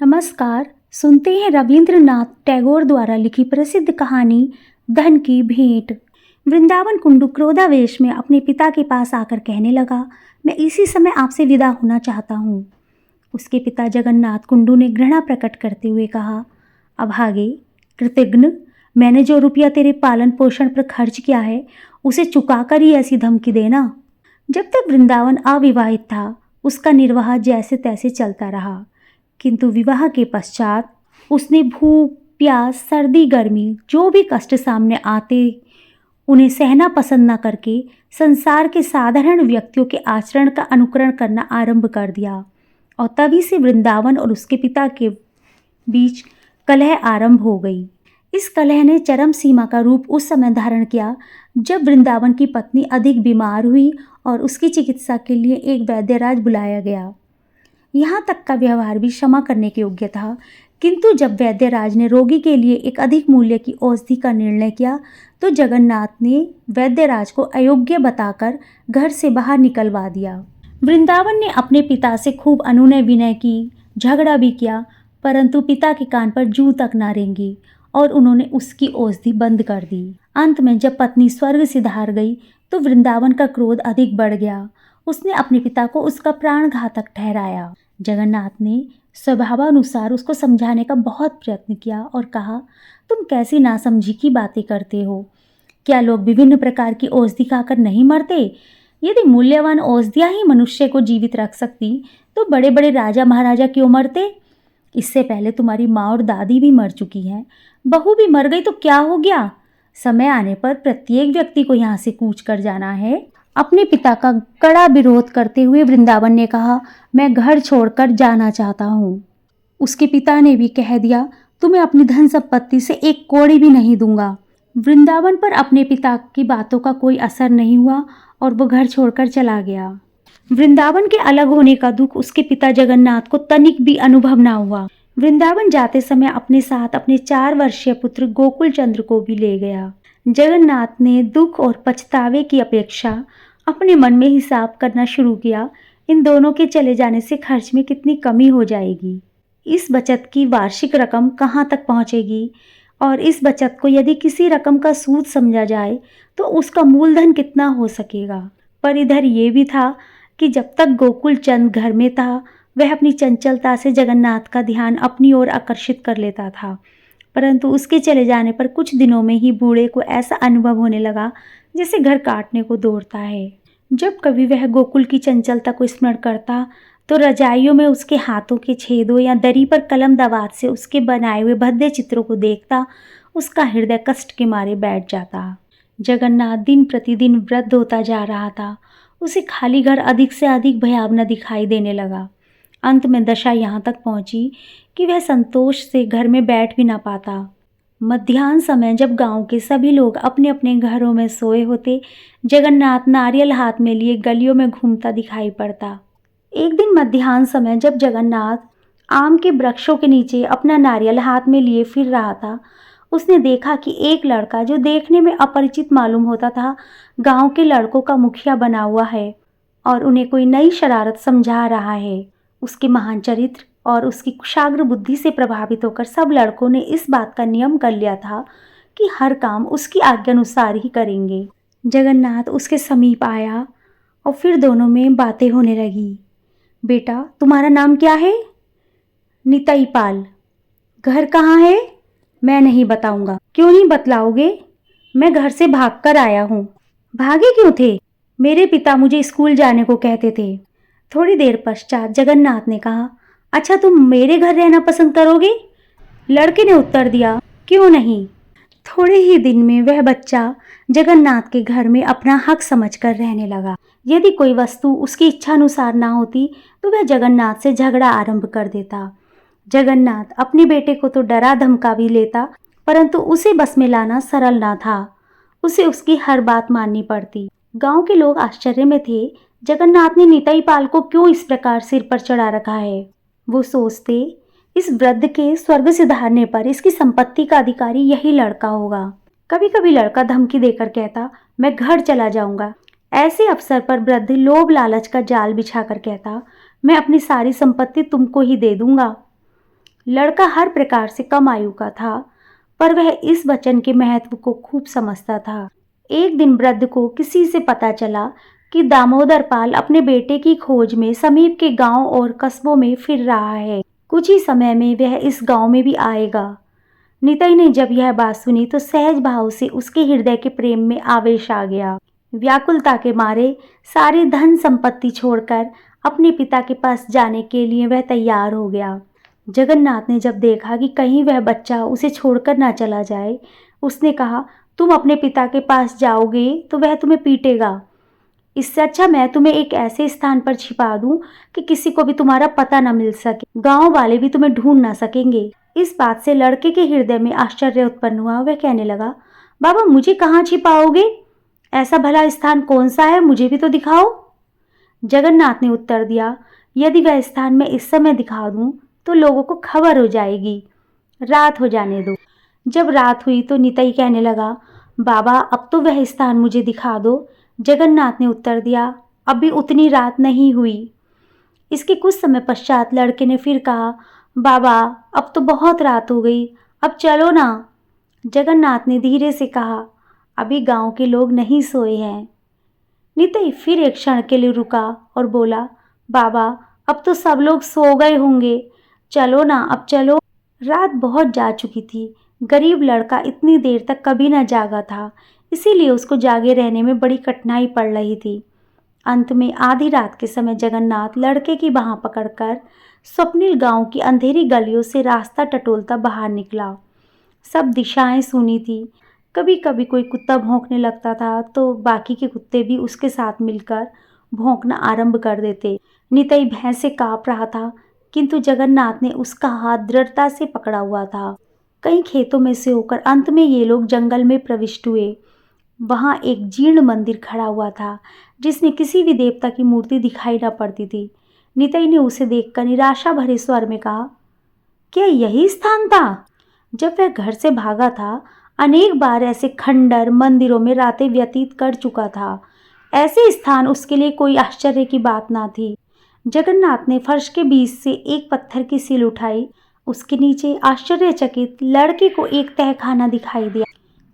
नमस्कार। सुनते हैं रविंद्रनाथ टैगोर द्वारा लिखी प्रसिद्ध कहानी धन की भेंट। वृंदावन कुंडू क्रोधावेश में अपने पिता के पास आकर कहने लगा, मैं इसी समय आपसे विदा होना चाहता हूँ। उसके पिता जगन्नाथ कुंडू ने घृणा प्रकट करते हुए कहा, अभागे, कृतघ्न, मैंने जो रुपया तेरे पालन पोषण पर खर्च किया है उसे चुकाकर ही ऐसी धमकी देना। जब तक वृंदावन अविवाहित था उसका निर्वाह जैसे तैसे चलता रहा, किंतु विवाह के पश्चात उसने भूख, प्यास, सर्दी, गर्मी जो भी कष्ट सामने आते उन्हें सहना पसंद न करके संसार के साधारण व्यक्तियों के आचरण का अनुकरण करना आरंभ कर दिया। और तभी से वृंदावन और उसके पिता के बीच कलह आरंभ हो गई। इस कलह ने चरम सीमा का रूप उस समय धारण किया जब वृंदावन की पत्नी अधिक बीमार हुई और उसकी चिकित्सा के लिए एक वैद्यराज बुलाया गया। यहाँ तक का व्यवहार भी क्षमा करने के योग्य था, किंतु जब वैद्यराज ने रोगी के लिए एक अधिक मूल्य की औषधि का निर्णय किया तो जगन्नाथ ने वैद्यराज को अयोग्य बताकर घर से बाहर निकलवा दिया। वृंदावन ने अपने पिता से खूब अनुनय विनय की, झगड़ा भी किया, परंतु पिता के कान पर जूं तक ना रेंगी और उन्होंने उसकी औषधि बंद कर दी। अंत में जब पत्नी स्वर्ग से धार गई तो वृंदावन का क्रोध अधिक बढ़ गया। उसने अपने पिता को उसका प्राणघातक ठहराया। जगन्नाथ ने स्वभावानुसार उसको समझाने का बहुत प्रयत्न किया और कहा, तुम कैसी नासमझी की बातें करते हो? क्या लोग विभिन्न प्रकार की औषधि खाकर नहीं मरते? यदि मूल्यवान औषधियाँ ही मनुष्य को जीवित रख सकती तो बड़े बड़े राजा महाराजा क्यों मरते? इससे पहले तुम्हारी माँ और दादी भी मर चुकी हैं, बहू भी मर गई तो क्या हो गया? समय आने पर प्रत्येक व्यक्ति को यहाँ से कूच कर जाना है। अपने पिता का कड़ा विरोध करते हुए वृंदावन ने कहा, मैं घर छोड़कर जाना चाहता हूँ। उसके पिता ने भी कह दिया, तुम्हें अपनी धन संपत्ति से एक कौड़ी भी नहीं दूंगा। वृंदावन पर अपने पिता की बातों का कोई असर नहीं हुआ और वो घर छोड़कर चला गया। वृंदावन के अलग होने का दुख उसके पिता जगन्नाथ को तनिक भी अनुभव न हुआ। वृंदावन जाते समय अपने साथ अपने 4 वर्षीय पुत्र गोकुल चंद्र को भी ले गया। जगन्नाथ ने दुख और पछतावे की अपेक्षा अपने मन में हिसाब करना शुरू किया, इन दोनों के चले जाने से खर्च में कितनी कमी हो जाएगी, इस बचत की वार्षिक रकम कहाँ तक पहुँचेगी और इस बचत को यदि किसी रकम का सूद समझा जाए तो उसका मूलधन कितना हो सकेगा। पर इधर ये भी था कि जब तक गोकुल चंद घर में था वह अपनी चंचलता से जगन्नाथ का ध्यान अपनी ओर आकर्षित कर लेता था, परंतु उसके चले जाने पर कुछ दिनों में ही बूढ़े को ऐसा अनुभव होने लगा जैसे घर काटने को दौड़ता है। जब कभी वह गोकुल की चंचलता को स्मरण करता तो रजाइयों में उसके हाथों के छेदों या दरी पर कलम दवात से उसके बनाए हुए भद्दे चित्रों को देखता उसका हृदय कष्ट के मारे बैठ जाता। जगन्नाथ दिन प्रतिदिन वृद्ध होता जा रहा था। उसे खाली घर अधिक से अधिक भयावना दिखाई देने लगा। अंत में दशा यहाँ तक पहुँची कि वह संतोष से घर में बैठ भी ना पाता। मध्याह्न समय जब गांव के सभी लोग अपने अपने घरों में सोए होते, जगन्नाथ नारियल हाथ में लिए गलियों में घूमता दिखाई पड़ता। एक दिन मध्याह्न समय जब जगन्नाथ आम के वृक्षों के नीचे अपना नारियल हाथ में लिए फिर रहा था, उसने देखा कि एक लड़का जो देखने में अपरिचित मालूम होता था गांव के लड़कों का मुखिया बना हुआ है और उन्हें कोई नई शरारत समझा रहा है। उसके महान चरित्र और उसकी कुशाग्र बुद्धि से प्रभावित होकर सब लड़कों ने इस बात का नियम कर लिया था कि हर काम उसकी आज्ञा अनुसार ही करेंगे। जगन्नाथ उसके समीप आया और फिर दोनों में बातें होने लगी। बेटा, तुम्हारा नाम क्या है? निताई पाल। घर कहाँ है? मैं नहीं बताऊंगा। क्यों नहीं बतलाओगे? मैं घर से भागकर आया हूँ। भागे क्यों थे? मेरे पिता मुझे स्कूल जाने को कहते थे। थोड़ी देर पश्चात जगन्नाथ ने कहा, अच्छा तुम मेरे घर रहना पसंद करोगे? लड़के ने उत्तर दिया, क्यों नहीं। थोड़े ही दिन में वह बच्चा जगन्नाथ के घर में अपना हक समझकर रहने लगा। यदि कोई वस्तु उसकी इच्छा अनुसार ना होती तो वह जगन्नाथ से झगड़ा आरंभ कर देता। जगन्नाथ अपने बेटे को तो डरा धमका भी लेता, परंतु उसे बस में लाना सरल ना था। उसे उसकी हर बात माननी पड़ती। गांव के लोग आश्चर्य में थे, जगन्नाथ ने निताई पाल को क्यों इस प्रकार सिर पर चढ़ा रखा है। वो सोचते, इस वृद्ध के स्वर्ग से धारने पर इसकी संपत्ति का अधिकारी यही लड़का होगा। कभी कभी लड़का धमकी देकर कहता, मैं घर चला जाऊंगा। ऐसे अवसर पर वृद्ध लोभ लालच का जाल बिछाकर कहता, मैं अपनी सारी संपत्ति तुमको ही दे दूंगा। लड़का हर प्रकार से कम आयु का था, पर वह इस वचन के महत्व को खूब समझता था। एक दिन वृद्ध को किसी से पता चला कि दामोदर पाल अपने बेटे की खोज में समीप के गांव और कस्बों में फिर रहा है। कुछ ही समय में वह इस गांव में भी आएगा। निताई ने जब यह बात सुनी तो सहज भाव से उसके हृदय के प्रेम में आवेश आ गया। व्याकुलता के मारे सारी धन संपत्ति छोड़कर अपने पिता के पास जाने के लिए वह तैयार हो गया। जगन्नाथ ने जब देखा कि कहीं वह बच्चा उसे छोड़कर ना चला जाए, उसने कहा, तुम अपने पिता के पास जाओगे तो वह तुम्हें पीटेगा। इससे अच्छा मैं तुम्हें एक ऐसे स्थान पर छिपा दूं कि किसी को भी तुम्हारा पता न मिल सके, गांव वाले भी तुम्हें ढूंढ ना सकेंगे। इस बात से लड़के के हृदय में आश्चर्य उत्पन्न हुआ। वह कहने लगा, बाबा मुझे कहाँ छिपाओगे? ऐसा भला स्थान कौन सा है, मुझे भी तो दिखाओ। जगन्नाथ ने उत्तर दिया, यदि वह स्थान मैं इस समय दिखा दूं तो लोगों को खबर हो जाएगी, रात हो जाने दो। जब रात हुई तो निताई कहने लगा, बाबा अब तो वह स्थान मुझे दिखा दो। जगन्नाथ ने उत्तर दिया, अभी उतनी रात नहीं हुई। इसके कुछ समय पश्चात लड़के ने फिर कहा, बाबा अब तो बहुत रात हो गई, अब चलो ना। जगन्नाथ ने धीरे से कहा, अभी गांव के लोग नहीं सोए हैं। निताई फिर एक क्षण के लिए रुका और बोला, बाबा अब तो सब लोग सो गए होंगे, चलो ना, अब चलो। रात बहुत जा चुकी थी। गरीब लड़का इतनी देर तक कभी न जागा था, इसीलिए उसको जागे रहने में बड़ी कठिनाई पड़ रही थी। अंत में आधी रात के समय जगन्नाथ लड़के की बाह पकड़कर स्वप्निल गांव की अंधेरी गलियों से रास्ता टटोलता बाहर निकला। सब दिशाएं सूनी थी। कभी कभी कोई कुत्ता भौंकने लगता था तो बाकी के कुत्ते भी उसके साथ मिलकर भौंकना आरंभ कर देते। निताई भय से कांप रहा था, किंतु जगन्नाथ ने उसका हाथ दृढ़ता से पकड़ा हुआ था। कई खेतों में से होकर अंत में ये लोग जंगल में प्रविष्ट हुए। वहां एक जीर्ण मंदिर खड़ा हुआ था, जिसमें किसी भी देवता की मूर्ति दिखाई न पड़ती थी। निताई ने उसे देखकर निराशा भरे स्वर में कहा, क्या यही स्थान था? जब वह घर से भागा था, अनेक बार ऐसे खंडर मंदिरों में रातें व्यतीत कर चुका था। ऐसे स्थान उसके लिए कोई आश्चर्य की बात ना थी। जगन्नाथ ने फर्श के बीच से एक पत्थर की सील उठाई। उसके नीचे आश्चर्यचकित लड़के को एक तहखाना दिखाई दिया,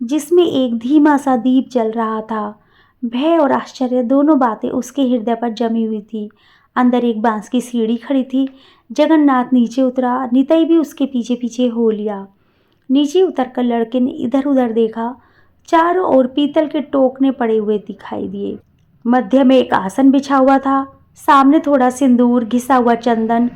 जिसमें एक धीमा सा दीप जल रहा था। भय और आश्चर्य दोनों बातें उसके हृदय पर जमी हुई थी। अंदर एक बांस की सीढ़ी खड़ी थी। जगन्नाथ नीचे उतरा, निताई भी उसके पीछे पीछे हो लिया। नीचे उतरकर लड़के ने इधर उधर देखा। चारों ओर पीतल के टोकने पड़े हुए दिखाई दिए। मध्य में एक आसन बिछा हुआ था। सामने थोड़ा सिंदूर, घिसा हुआ चंदन,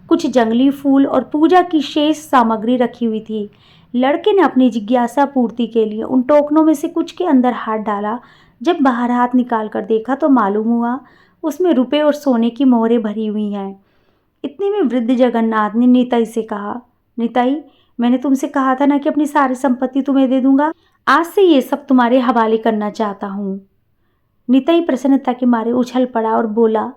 कुछ जंगली फूल और पूजा की शेष सामग्री रखी हुई थी। लड़के ने अपनी जिज्ञासा पूर्ति के लिए उन टोकनों में से कुछ के अंदर हाथ डाला। जब बाहर हाथ निकाल कर देखा तो मालूम हुआ उसमें रुपए और सोने की मोहरें भरी हुई हैं। इतने में वृद्ध जगन्नाथ ने निताई से कहा, निताई मैंने तुमसे कहा था ना कि अपनी सारी संपत्ति तुम्हें दे दूंगा। आज से ये सब तुम्हारे हवाले करना चाहता हूँ। निताई प्रसन्नता के मारे उछल पड़ा और बोला,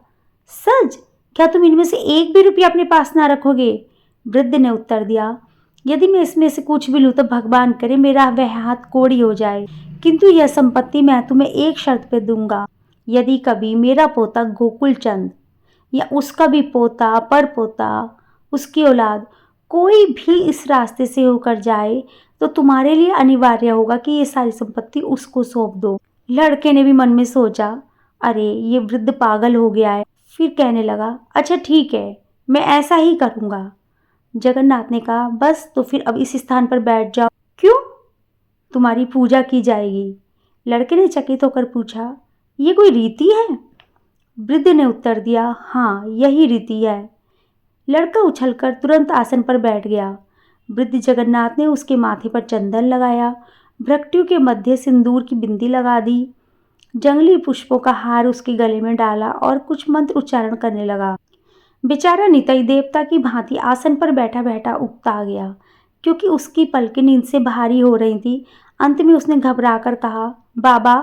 सच? क्या तुम इनमें से एक भी रुपया अपने पास ना रखोगे? वृद्ध ने उत्तर दिया, यदि मैं इसमें से कुछ भी लूँ तो भगवान करे मेरा वह हाथ कोड़ी हो जाए, किंतु यह संपत्ति मैं तुम्हें एक शर्त पे दूंगा। यदि कभी मेरा पोता गोकुल चंद या उसका भी पोता, परपोता, उसकी औलाद कोई भी इस रास्ते से होकर जाए तो तुम्हारे लिए अनिवार्य होगा कि ये सारी संपत्ति उसको सौंप दो। लड़के ने भी मन में सोचा, अरे ये वृद्ध पागल हो गया है। फिर कहने लगा, अच्छा ठीक है, मैं ऐसा ही करूँगा। जगन्नाथ ने कहा, बस तो फिर अब इस स्थान पर बैठ जाओ। क्यों? तुम्हारी पूजा की जाएगी। लड़के ने चकित होकर पूछा, ये कोई रीति है? वृद्ध ने उत्तर दिया, हाँ यही रीति है। लड़का उछलकर तुरंत आसन पर बैठ गया। वृद्ध जगन्नाथ ने उसके माथे पर चंदन लगाया, भ्रकटियों के मध्य सिंदूर की बिंदी लगा दी, जंगली पुष्पों का हार उसके गले में डाला और कुछ मंत्र उच्चारण करने लगा। बेचारा निताई देवता की भांति आसन पर बैठा बैठा उकता गया, क्योंकि उसकी पलकें नींद से भारी हो रही थी। अंत में उसने घबराकर कहा, बाबा,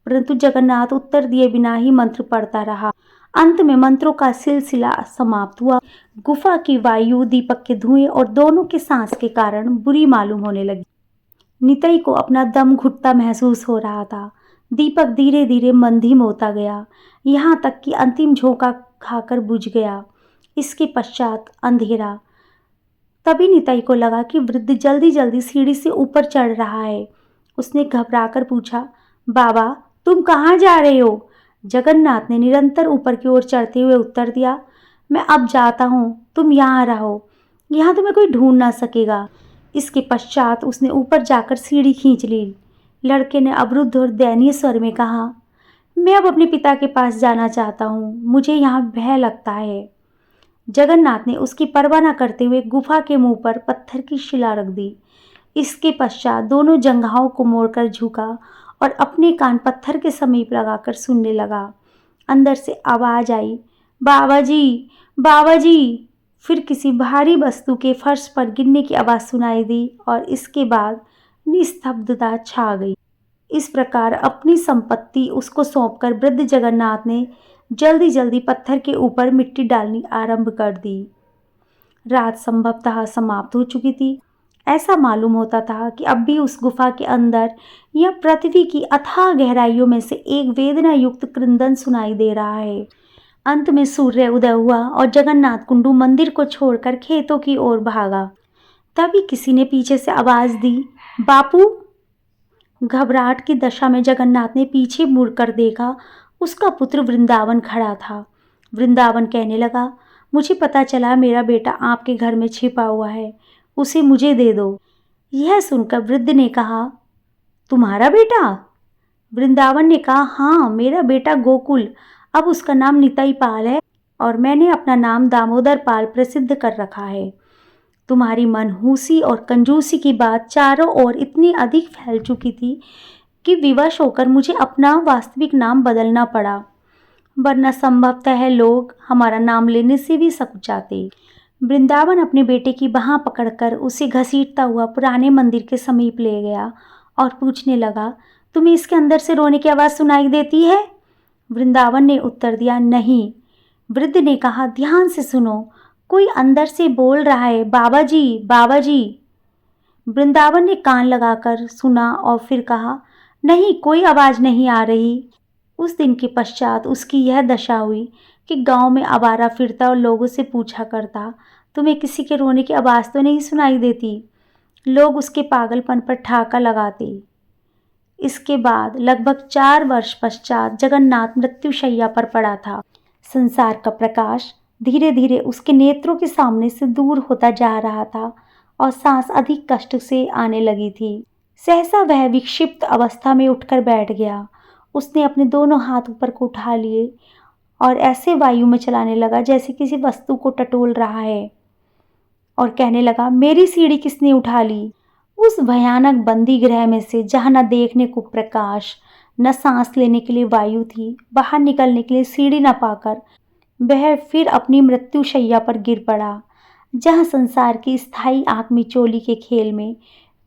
परंतु जगन्नाथ उत्तर दिए बिना ही मंत्र पढ़ता रहा। अंत में मंत्रों का सिलसिला समाप्त हुआ। गुफा की वायु, दीपक के धुएं और दोनों के सांस के कारण बुरी मालूम होने लगी। निताई को अपना दम घुटता महसूस हो रहा था। दीपक धीरे धीरे मंधीम होता गया, यहाँ तक कि अंतिम झोंका खाकर बुझ गया। इसके पश्चात अंधेरा। तभी निताई को लगा कि वृद्ध जल्दी जल्दी सीढ़ी से ऊपर चढ़ रहा है। उसने घबराकर पूछा, बाबा तुम कहाँ जा रहे हो? जगन्नाथ ने निरंतर ऊपर की ओर चढ़ते हुए उत्तर दिया, मैं अब जाता हूँ, तुम यहाँ रहो, यहाँ तुम्हें कोई ढूंढ ना सकेगा। इसके पश्चात उसने ऊपर जाकर सीढ़ी खींच ली। लड़के ने अवरुद्ध और दयनीय स्वर में कहा, मैं अब अपने पिता के पास जाना चाहता हूँ, मुझे यहाँ भय लगता है। जगन्नाथ ने उसकी परवाह न करते हुए गुफा के मुंह पर पत्थर की शिला रख दी। इसके पश्चात दोनों जंघाओं को मोड़कर झुका और अपने कान पत्थर के समीप लगाकर सुनने लगा। अंदर से आवाज आई, बाबा जी, बाबा जी। फिर किसी भारी वस्तु के फर्श पर गिरने की आवाज़ सुनाई दी और इसके बाद निस्तब्धता छा गई। इस प्रकार अपनी संपत्ति उसको सौंपकर वृद्ध जगन्नाथ ने जल्दी जल्दी पत्थर के ऊपर मिट्टी डालनी आरंभ कर दी। रात संभवतः समाप्त हो चुकी थी। ऐसा मालूम होता था कि अब भी उस गुफा के अंदर या पृथ्वी की अथाह गहराइयों में से एक वेदना युक्त क्रंदन सुनाई दे रहा है। अंत में सूर्य उदय हुआ और जगन्नाथ कुंडू मंदिर को छोड़कर खेतों की ओर भागा। तभी किसी ने पीछे से आवाज दी, बापू। घबराहट की दशा में जगन्नाथ ने पीछे मुड़कर देखा। उसका पुत्र वृंदावन खड़ा था। वृंदावन कहने लगा, मुझे पता चला मेरा बेटा आपके घर में छिपा हुआ है, उसे मुझे दे दो। यह सुनकर वृद्ध ने कहा, तुम्हारा बेटा? वृंदावन ने कहा, हाँ, मेरा बेटा गोकुल। अब उसका नाम निताई पाल है और मैंने अपना नाम दामोदर पाल प्रसिद्ध कर रखा है। तुम्हारी मनहूसी और कंजूसी की बात चारों ओर इतनी अधिक फैल चुकी थी कि विवश होकर मुझे अपना वास्तविक नाम बदलना पड़ा, वरना संभवतः लोग हमारा नाम लेने से भी सकचाते। वृंदावन अपने बेटे की बाँह पकड़कर उसे घसीटता हुआ पुराने मंदिर के समीप ले गया और पूछने लगा, तुम्हें इसके अंदर से रोने की आवाज़ सुनाई देती है? वृंदावन ने उत्तर दिया, नहीं। वृद्ध ने कहा, ध्यान से सुनो, कोई अंदर से बोल रहा है, बाबा जी, बाबा जी। वृंदावन ने कान लगाकर सुना और फिर कहा, नहीं, कोई आवाज़ नहीं आ रही। उस दिन के पश्चात उसकी यह दशा हुई कि गांव में आवारा फिरता और लोगों से पूछा करता, तुम्हें किसी के रोने की आवाज़ तो नहीं सुनाई देती? लोग उसके पागलपन पर ठाका लगाते। इसके बाद लगभग 4 वर्ष पश्चात जगन्नाथ मृत्युशैया पर पड़ा था। संसार का प्रकाश धीरे धीरे उसके नेत्रों के सामने से दूर होता जा रहा था और सांस अधिक कष्ट से आने लगी थी। सहसा वह विक्षिप्त अवस्था में उठकर बैठ गया। उसने अपने दोनों हाथ ऊपर को उठा लिए और ऐसे वायु में चलाने लगा जैसे किसी वस्तु को टटोल रहा है और कहने लगा, मेरी सीढ़ी किसने उठा ली? उस भयानक बंदी गृह में से जहाँ न देखने को प्रकाश, न सांस लेने के लिए वायु थी, बाहर निकलने के लिए सीढ़ी न पाकर वह फिर अपनी मृत्युशैया पर गिर पड़ा, जहाँ संसार की स्थायी आँख मिचोली के खेल में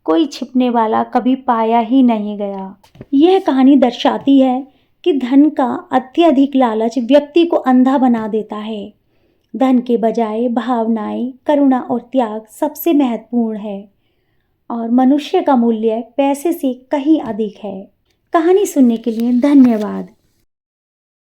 कोई छिपने वाला कभी पाया ही नहीं गया। यह कहानी दर्शाती है कि धन का अत्यधिक लालच व्यक्ति को अंधा बना देता है। धन के बजाय भावनाएं, करुणा और त्याग सबसे महत्वपूर्ण है और मनुष्य का मूल्य पैसे से कहीं अधिक है। कहानी सुनने के लिए धन्यवाद।